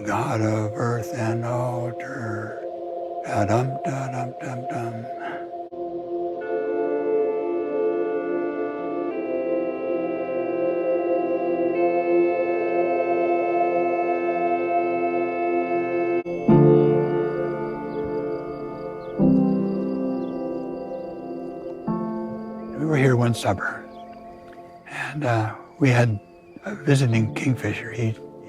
O God of earth and altar, da-dum-da-dum-dum-dum. We were here one summer, and we had a visiting kingfisher.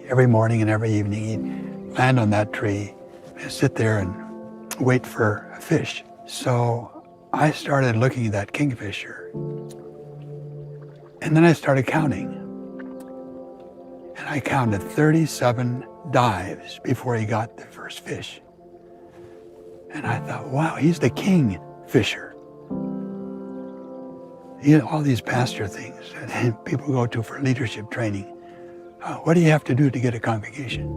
Every morning and every evening, he'd land on that tree and sit there and wait for a fish. So I started looking at that kingfisher, and then I started counting. And I counted 37 dives before he got the first fish. And I thought, wow, he's the kingfisher. All these pastor things that people go to for leadership training. What do you have to do to get a congregation?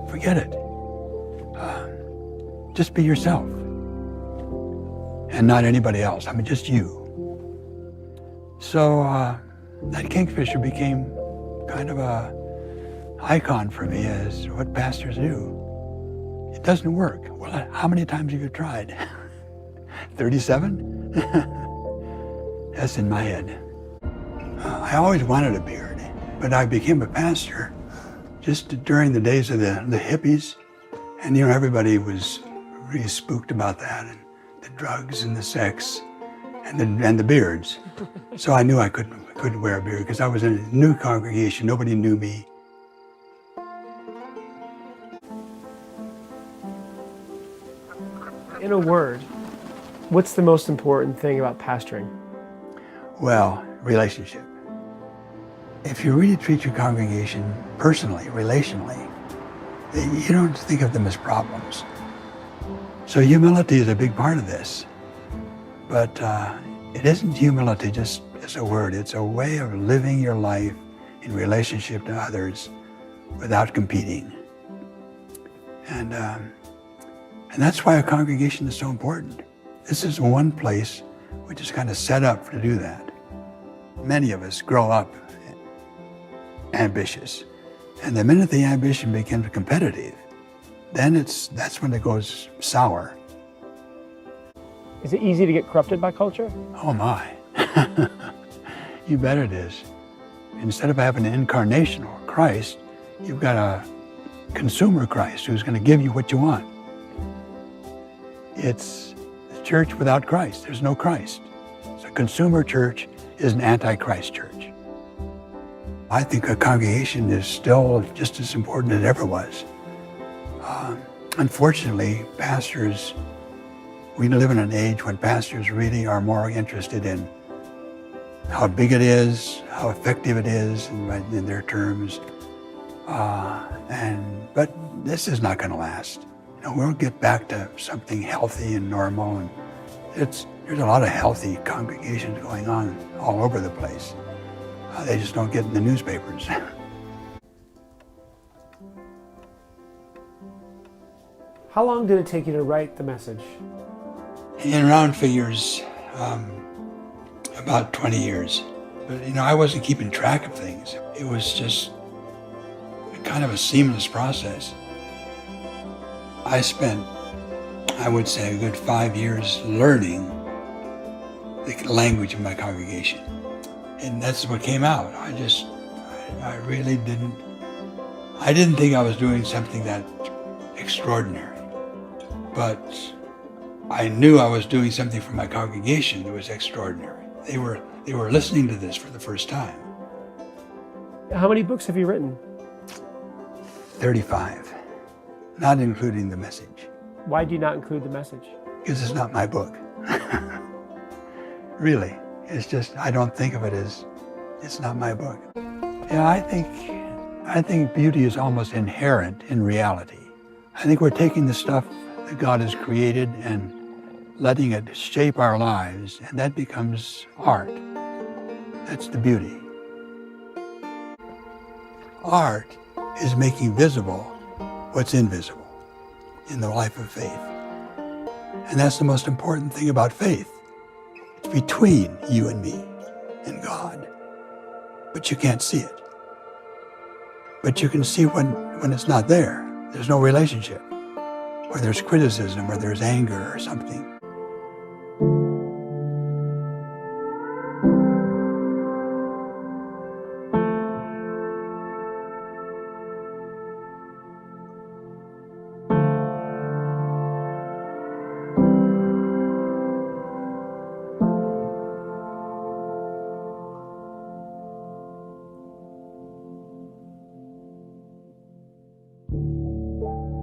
Forget it. Just be yourself. And not anybody else. I mean, just you. So that kingfisher became kind of a icon for me as what pastors do. It doesn't work. Well, how many times have you tried? 37? That's in my head. I always wanted a beard, but I became a pastor just during the days of the hippies. And everybody was really spooked about that, and the drugs and the sex and the beards. So I knew I couldn't wear a beard because I was in a new congregation. Nobody knew me. In a word, what's the most important thing about pastoring? Well, relationship. If you really treat your congregation personally, relationally, you don't think of them as problems. So humility is a big part of this. But it isn't humility just as a word. It's a way of living your life in relationship to others without competing. And that's why a congregation is so important. This is one place which is kind of set up to do that. Many of us grow up ambitious. And the minute the ambition becomes competitive, then that's when it goes sour. Is it easy to get corrupted by culture? Oh my. You bet it is. Instead of having an incarnational Christ, you've got a consumer Christ who's going to give you what you want. It's the church without Christ. There's no Christ. So a consumer church is an anti-Christ church. I think a congregation is still just as important as it ever was. Unfortunately, pastors, we live in an age when pastors really are more interested in how big it is, how effective it is in their terms. But this is not going to last. We'll get back to something healthy and normal. And there's a lot of healthy congregations going on all over the place. They just don't get in the newspapers. How long did it take you to write the message? In round figures, about 20 years. But I wasn't keeping track of things. It was just kind of a seamless process. I spent, I would say, a good 5 years learning the language of my congregation. And that's what came out. I really didn't think I was doing something that extraordinary. But I knew I was doing something for my congregation that was extraordinary. They were listening to this for the first time. How many books have you written? 35, not including the message. Why do you not include the message? Because it's not my book. Really. It's just, I don't think of it as, it's not my book. Yeah, I think beauty is almost inherent in reality. I think we're taking the stuff that God has created and letting it shape our lives, and that becomes art. That's the beauty. Art is making visible what's invisible in the life of faith. And that's the most important thing about faith. It's between you and me and God. But you can't see it. But you can see when it's not there. there's no relationship, or there's criticism, or there's anger or something.